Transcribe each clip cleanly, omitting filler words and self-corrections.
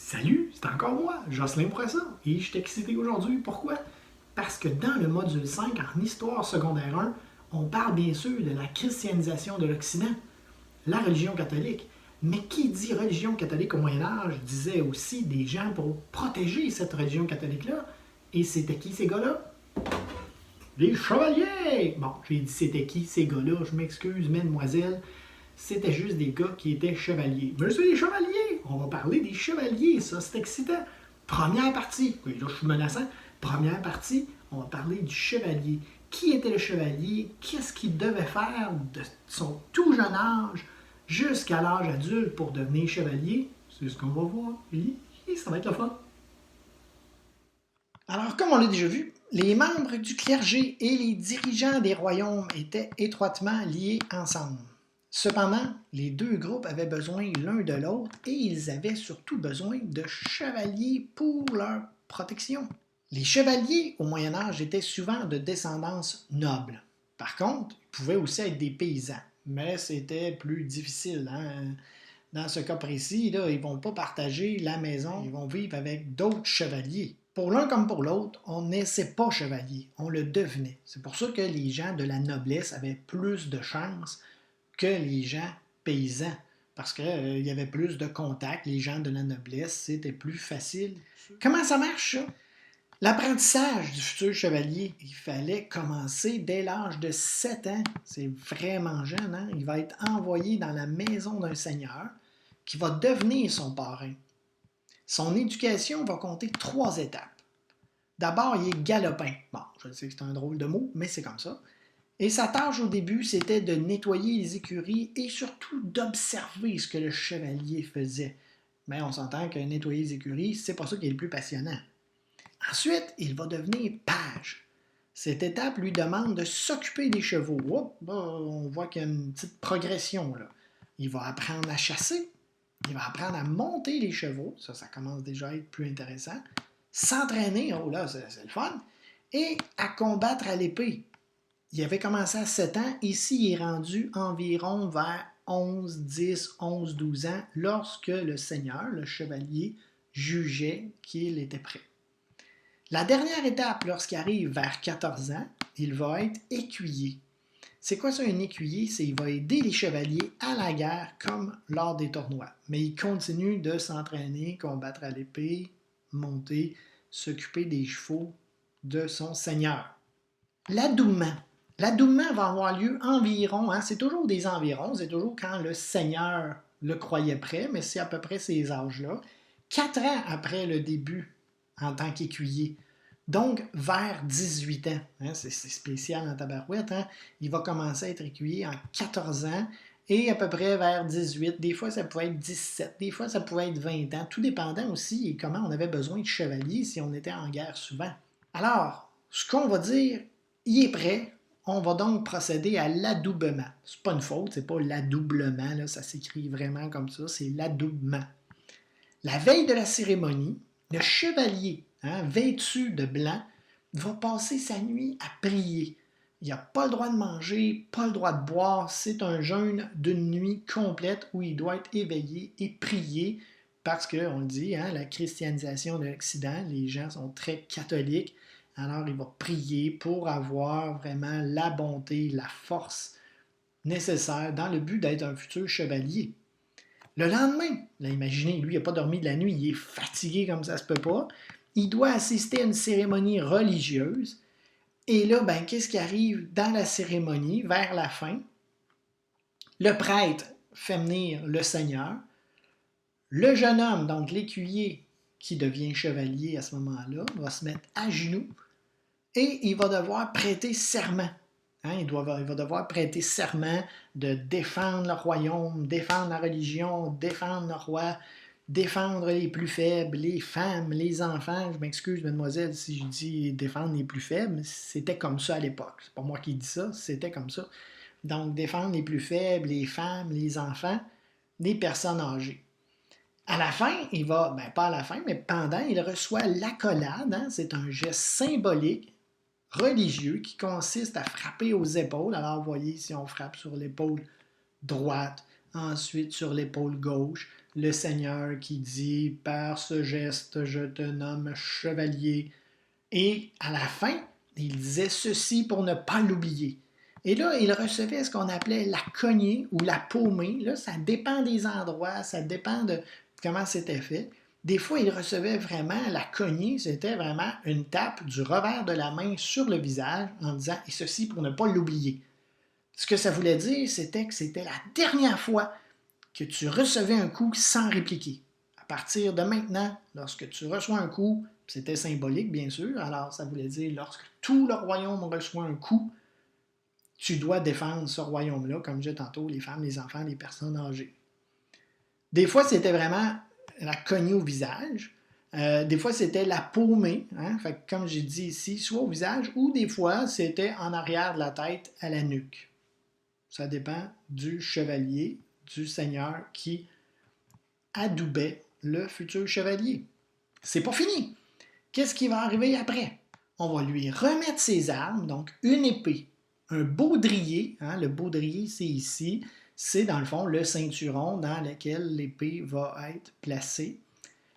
Salut, c'est encore moi, Jocelyn Bourassa, et je t'ai excité aujourd'hui. Pourquoi? Parce que dans le module 5, en Histoire secondaire 1, on parle bien sûr de la christianisation de l'Occident, la religion catholique. Mais qui dit religion catholique au Moyen Âge disait aussi des gens pour protéger cette religion catholique-là. Et c'était qui ces gars-là? Les chevaliers! Bon, j'ai dit c'était qui ces gars-là, je m'excuse, mesdemoiselles. C'était juste des gars qui étaient chevaliers. Monsieur les chevaliers! On va parler des chevaliers, ça c'est excitant. Première partie, oui, là je suis menaçant. Première partie, on va parler du chevalier. Qui était le chevalier? Qu'est-ce qu'il devait faire de son tout jeune âge jusqu'à l'âge adulte pour devenir chevalier? C'est ce qu'on va voir. Et ça va être le fun. Alors, comme on l'a déjà vu, les membres du clergé et les dirigeants des royaumes étaient étroitement liés ensemble. Cependant, les deux groupes avaient besoin l'un de l'autre et ils avaient surtout besoin de chevaliers pour leur protection. Les chevaliers au Moyen Âge étaient souvent de descendance noble. Par contre, ils pouvaient aussi être des paysans, mais c'était plus difficile. Dans ce cas précis, là, ils ne vont pas partager la maison, ils vont vivre avec d'autres chevaliers. Pour l'un comme pour l'autre, on ne naissait pas chevalier, on le devenait. C'est pour ça que les gens de la noblesse avaient plus de chances que les gens paysans, parce qu'il y avait plus de contacts, les gens de la noblesse, c'était plus facile. Comment ça marche, ça? L'apprentissage du futur chevalier, il fallait commencer dès l'âge de 7 ans. C'est vraiment jeune, hein? Il va être envoyé dans la maison d'un seigneur qui va devenir son parrain. Son éducation va compter 3 étapes. D'abord, il est galopin. Bon, je sais que c'est un drôle de mot, mais c'est comme ça. Et sa tâche au début, c'était de nettoyer les écuries et surtout d'observer ce que le chevalier faisait. Mais on s'entend que nettoyer les écuries, c'est pas ça qui est le plus passionnant. Ensuite, il va devenir page. Cette étape lui demande de s'occuper des chevaux. On voit qu'il y a une petite progression là. Il va apprendre à chasser, il va apprendre à monter les chevaux, ça commence déjà à être plus intéressant. S'entraîner, oh là, c'est le fun. Et à combattre à l'épée. Il avait commencé à 7 ans, ici il est rendu environ vers 11, 10, 11, 12 ans, lorsque le seigneur, le chevalier, jugeait qu'il était prêt. La dernière étape, lorsqu'il arrive vers 14 ans, il va être écuyer. C'est quoi ça, un écuyer? C'est qu'il va aider les chevaliers à la guerre comme lors des tournois. Mais il continue de s'entraîner, combattre à l'épée, monter, s'occuper des chevaux de son seigneur. L'adoubement. L'adoubement va avoir lieu environ, c'est toujours des environs, c'est toujours quand le seigneur le croyait prêt, mais c'est à peu près ces âges-là. 4 ans après le début en tant qu'écuyer. Donc, vers 18 ans. C'est spécial en tabarouette. Il va commencer à être écuyer en 14 ans et à peu près vers 18. Des fois, ça pouvait être 17. Des fois, ça pouvait être 20 ans. Tout dépendant aussi de comment on avait besoin de chevaliers si on était en guerre souvent. Alors, ce qu'on va dire, il est prêt. On va donc procéder à l'adoubement. C'est pas une faute, c'est pas l'adoublement, là, ça s'écrit vraiment comme ça, c'est l'adoubement. La veille de la cérémonie, le chevalier, vêtu de blanc, va passer sa nuit à prier. Il n'a pas le droit de manger, pas le droit de boire. C'est un jeûne d'une nuit complète où il doit être éveillé et prier parce qu'on le dit, la christianisation de l'Occident, les gens sont très catholiques. Alors, il va prier pour avoir vraiment la bonté, la force nécessaire dans le but d'être un futur chevalier. Le lendemain, là, imaginez, lui, il n'a pas dormi de la nuit, il est fatigué comme ça se peut pas. Il doit assister à une cérémonie religieuse. Et là, qu'est-ce qui arrive dans la cérémonie, vers la fin? Le prêtre fait venir le Seigneur. Le jeune homme, donc l'écuyer, qui devient chevalier à ce moment-là, va se mettre à genoux et il va devoir prêter serment. Il va devoir prêter serment de défendre le royaume, défendre la religion, défendre le roi, défendre les plus faibles, les femmes, les enfants. Je m'excuse, mademoiselle, si je dis défendre les plus faibles, c'était comme ça à l'époque. C'est pas moi qui dis ça, c'était comme ça. Donc, défendre les plus faibles, les femmes, les enfants, les personnes âgées. À la fin, il va, pas à la fin, mais pendant, il reçoit l'accolade. C'est un geste symbolique religieux qui consiste à frapper aux épaules. Alors, vous voyez, si on frappe sur l'épaule droite, ensuite sur l'épaule gauche, le Seigneur qui dit « Par ce geste, je te nomme chevalier ». Et à la fin, il disait ceci pour ne pas l'oublier. Et là, il recevait ce qu'on appelait la cognée ou la paumée. Là, ça dépend des endroits, ça dépend de comment c'était fait. Des fois, il recevait vraiment la cognée, c'était vraiment une tape du revers de la main sur le visage en disant « Et ceci pour ne pas l'oublier ». Ce que ça voulait dire, c'était que c'était la dernière fois que tu recevais un coup sans répliquer. À partir de maintenant, lorsque tu reçois un coup, c'était symbolique bien sûr, alors ça voulait dire lorsque tout le royaume reçoit un coup, tu dois défendre ce royaume-là, comme je disais tantôt, les femmes, les enfants, les personnes âgées. Des fois, c'était vraiment la cognée au visage. Des fois, c'était la paumée, hein? Fait que, comme j'ai dit ici, soit au visage, ou des fois, c'était en arrière de la tête à la nuque. Ça dépend du chevalier, du seigneur qui adoubait le futur chevalier. C'est pas fini. Qu'est-ce qui va arriver après? On va lui remettre ses armes, donc une épée, un baudrier, hein, le baudrier c'est ici, c'est dans le fond le ceinturon dans lequel l'épée va être placée.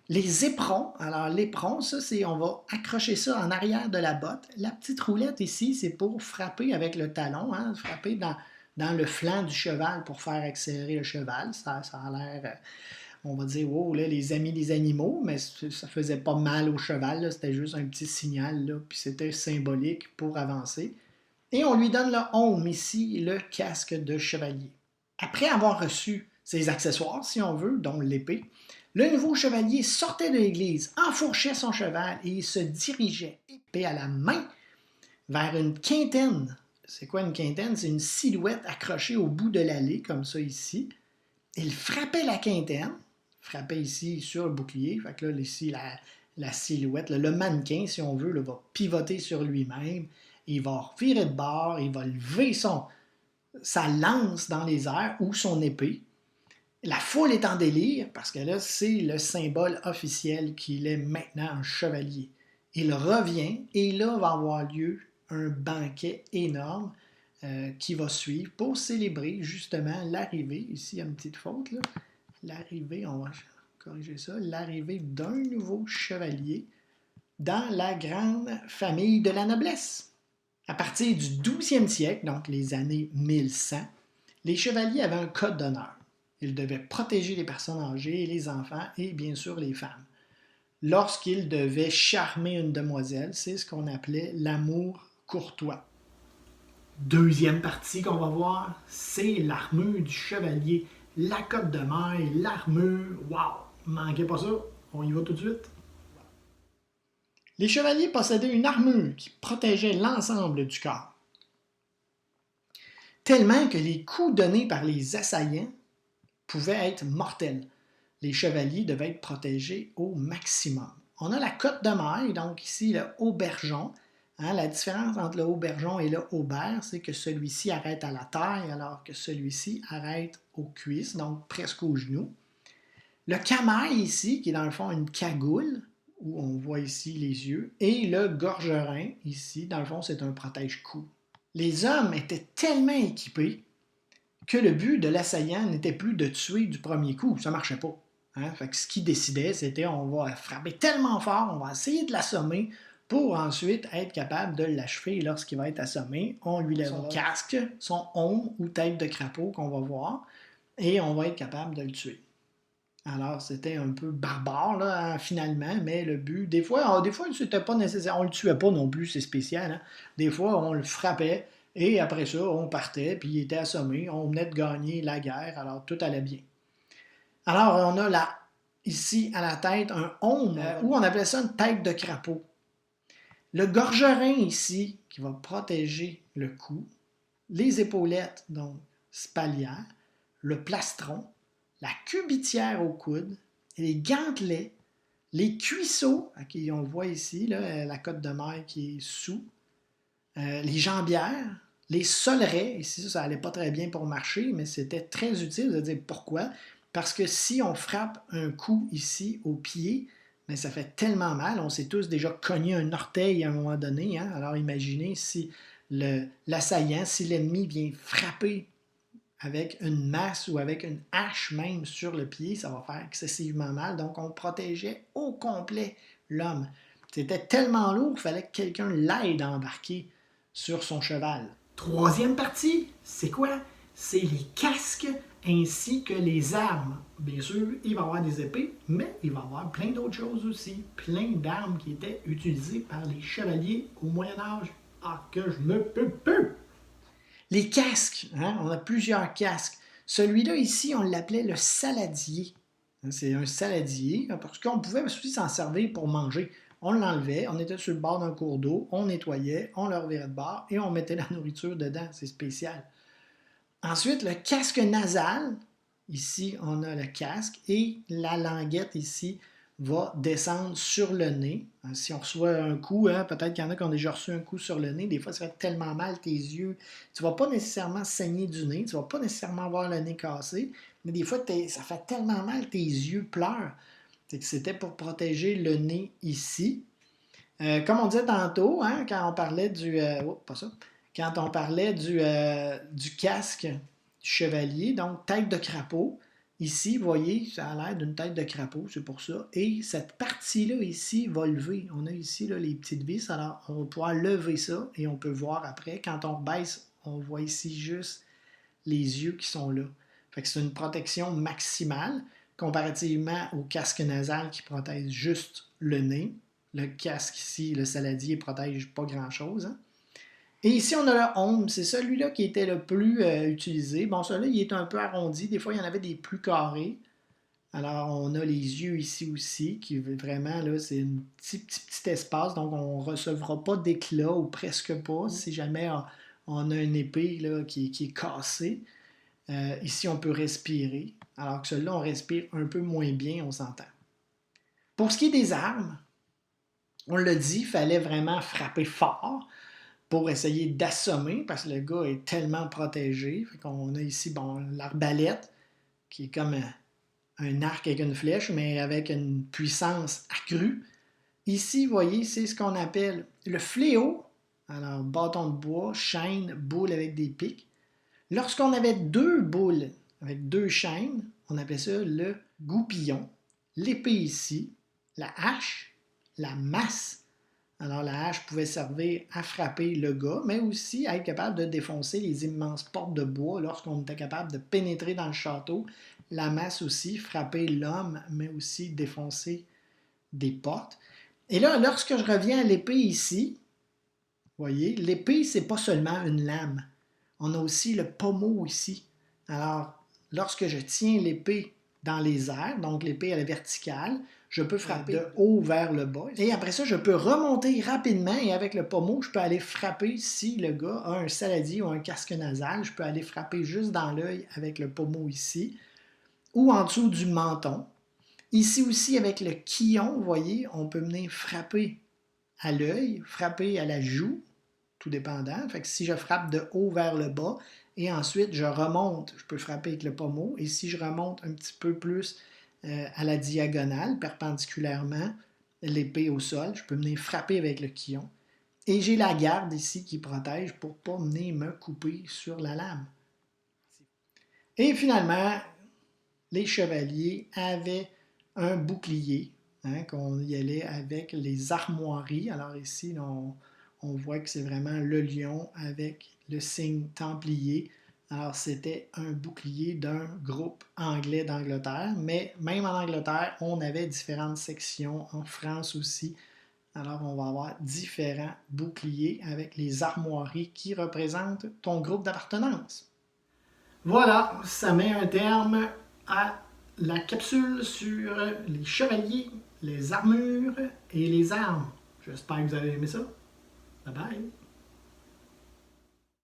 Les éperons, alors l'éperon, ça c'est, on va accrocher ça en arrière de la botte. La petite roulette ici, c'est pour frapper avec le talon, hein, frapper dans le flanc du cheval pour faire accélérer le cheval. Ça a l'air, on va dire, oh, là, les amis des animaux, mais ça faisait pas mal au cheval, là, c'était juste un petit signal, là, puis c'était symbolique pour avancer. Et on lui donne le aume ici, le casque de chevalier. Après avoir reçu ses accessoires, si on veut, dont l'épée, le nouveau chevalier sortait de l'église, enfourchait son cheval et il se dirigeait, épée à la main, vers une quintaine. C'est quoi une quintaine? C'est une silhouette accrochée au bout de l'allée, comme ça ici. Il frappait la quintaine, frappait ici sur le bouclier, fait que là, ici, la silhouette, le mannequin, si on veut, là, va pivoter sur lui-même, il va virer de bord, il va lever sa lance dans les airs ou son épée. La foule est en délire parce que là, c'est le symbole officiel qu'il est maintenant un chevalier. Il revient et là va avoir lieu un banquet énorme qui va suivre pour célébrer justement l'arrivée, ici il y a une petite faute, là. L'arrivée, on va corriger ça, l'arrivée d'un nouveau chevalier dans la grande famille de la noblesse. À partir du 12e siècle, donc les années 1100, les chevaliers avaient un code d'honneur. Ils devaient protéger les personnes âgées, les enfants et bien sûr les femmes. Lorsqu'ils devaient charmer une demoiselle, c'est ce qu'on appelait l'amour courtois. Deuxième partie qu'on va voir, c'est l'armure du chevalier. La cotte de maille, l'armure, waouh! Manquez pas ça, on y va tout de suite. Les chevaliers possédaient une armure qui protégeait l'ensemble du corps. Tellement que les coups donnés par les assaillants pouvaient être mortels. Les chevaliers devaient être protégés au maximum. On a la cotte de maille, donc ici le aubergeon. Hein, la différence entre le aubergeon et le haubert, c'est que celui-ci arrête à la taille alors que celui-ci arrête aux cuisses, donc presque aux genoux. Le camail ici, qui est dans le fond une cagoule, où on voit ici les yeux, et le gorgerin ici, dans le fond, c'est un protège-cou. Les hommes étaient tellement équipés que le but de l'assaillant n'était plus de tuer du premier coup, ça ne marchait pas. Hein? Fait que ce qui décidait, c'était on va frapper tellement fort, on va essayer de l'assommer pour ensuite être capable de l'achever lorsqu'il va être assommé. On lui lève son casque, son aume ou tête de crapaud qu'on va voir, et on va être capable de le tuer. Alors, c'était un peu barbare, là, finalement, mais le but, des fois c'était pas nécessaire. On le tuait pas non plus, c'est spécial. Hein? Des fois, on le frappait, et après ça, on partait, puis il était assommé. On venait de gagner la guerre, alors tout allait bien. Alors, on a ici, à la tête, un aume, ou on appelait ça une tête de crapaud. Le gorgerin, ici, qui va protéger le cou. Les épaulettes, donc spalières. Le plastron. La cubitière au coude, les gantelets, les cuisseaux, on voit ici là, la cotte de maille qui est sous, les jambières, les solerets, ici ça n'allait pas très bien pour marcher, mais c'était très utile. Vous allez dire pourquoi? Parce que si on frappe un coup ici au pied, mais ça fait tellement mal, on s'est tous déjà cogné un orteil à un moment donné, hein? Alors imaginez si l'assaillant, si l'ennemi vient frapper avec une masse ou avec une hache même sur le pied, ça va faire excessivement mal. Donc, on protégeait au complet l'homme. C'était tellement lourd qu'il fallait que quelqu'un l'aide à embarquer sur son cheval. Troisième partie, c'est quoi? C'est les casques ainsi que les armes. Bien sûr, il va y avoir des épées, mais il va y avoir plein d'autres choses aussi. Plein d'armes qui étaient utilisées par les chevaliers au Moyen Âge. Ah, que je me peux! Les casques, hein? On a plusieurs casques. Celui-là ici, on l'appelait le saladier. C'est un saladier, parce qu'on pouvait aussi s'en servir pour manger. On l'enlevait, on était sur le bord d'un cours d'eau, on nettoyait, on le revirait de bord et on mettait la nourriture dedans. C'est spécial. Ensuite, le casque nasal. Ici, on a le casque et la languette ici va descendre sur le nez. Si on reçoit un coup, hein, peut-être qu'il y en a qui ont déjà reçu un coup sur le nez, des fois ça fait tellement mal tes yeux. Tu ne vas pas nécessairement saigner du nez, tu ne vas pas nécessairement avoir le nez cassé, mais des fois ça fait tellement mal, tes yeux pleurent. C'était pour protéger le nez ici. Comme on disait tantôt, hein, quand on parlait pas ça. Quand on parlait du casque du chevalier, donc tête de crapaud, ici, vous voyez, ça a l'air d'une tête de crapaud, c'est pour ça. Et cette partie-là ici va lever. On a ici là, les petites vis, alors on va pouvoir lever ça et on peut voir après. Quand on baisse, on voit ici juste les yeux qui sont là. Fait que c'est une protection maximale comparativement au casque nasal qui protège juste le nez. Le casque ici, le saladier, ne protège pas grand-chose. Hein? Et ici, on a le home. C'est celui-là qui était le plus utilisé. Bon, celui-là, il est un peu arrondi. Des fois, il y en avait des plus carrés. Alors, on a les yeux ici aussi, qui vraiment, là, c'est un petit espace. Donc, on ne recevra pas d'éclat ou presque pas si jamais on a une épée là, qui est cassée. Ici, on peut respirer. Alors que celui-là, on respire un peu moins bien, on s'entend. Pour ce qui est des armes, on l'a dit, il fallait vraiment frapper fort pour essayer d'assommer, parce que le gars est tellement protégé. On a ici l'arbalète, qui est comme un arc avec une flèche, mais avec une puissance accrue. Ici, vous voyez, c'est ce qu'on appelle le fléau. Alors, bâton de bois, chaîne, boule avec des pics. Lorsqu'on avait deux boules avec deux chaînes, on appelait ça le goupillon. L'épée ici, la hache, la masse. Alors la hache pouvait servir à frapper le gars, mais aussi à être capable de défoncer les immenses portes de bois lorsqu'on était capable de pénétrer dans le château. La masse aussi, frapper l'homme, mais aussi défoncer des portes. Et là, lorsque je reviens à l'épée ici, vous voyez, l'épée, c'est pas seulement une lame. On a aussi le pommeau ici. Alors, lorsque je tiens l'épée dans les airs, donc l'épée à la verticale, je peux frapper de haut vers le bas. Et après ça, je peux remonter rapidement et avec le pommeau, je peux aller frapper si le gars a un saladier ou un casque nasal. Je peux aller frapper juste dans l'œil avec le pommeau ici ou en dessous du menton. Ici aussi, avec le quillon, vous voyez, on peut venir frapper à l'œil, frapper à la joue, tout dépendant. Fait que si je frappe de haut vers le bas et ensuite je remonte, je peux frapper avec le pommeau. Et si je remonte un petit peu plus à la diagonale, perpendiculairement, l'épée au sol, je peux venir frapper avec le quillon. Et j'ai la garde ici qui protège pour ne pas venir me couper sur la lame. Et finalement, les chevaliers avaient un bouclier, hein, qu'on y allait avec les armoiries. Alors ici, on voit que c'est vraiment le lion avec le signe templier. Alors, c'était un bouclier d'un groupe anglais d'Angleterre, mais même en Angleterre, on avait différentes sections, en France aussi. Alors, on va avoir différents boucliers avec les armoiries qui représentent ton groupe d'appartenance. Voilà, ça met un terme à la capsule sur les chevaliers, les armures et les armes. J'espère que vous avez aimé ça. Bye bye!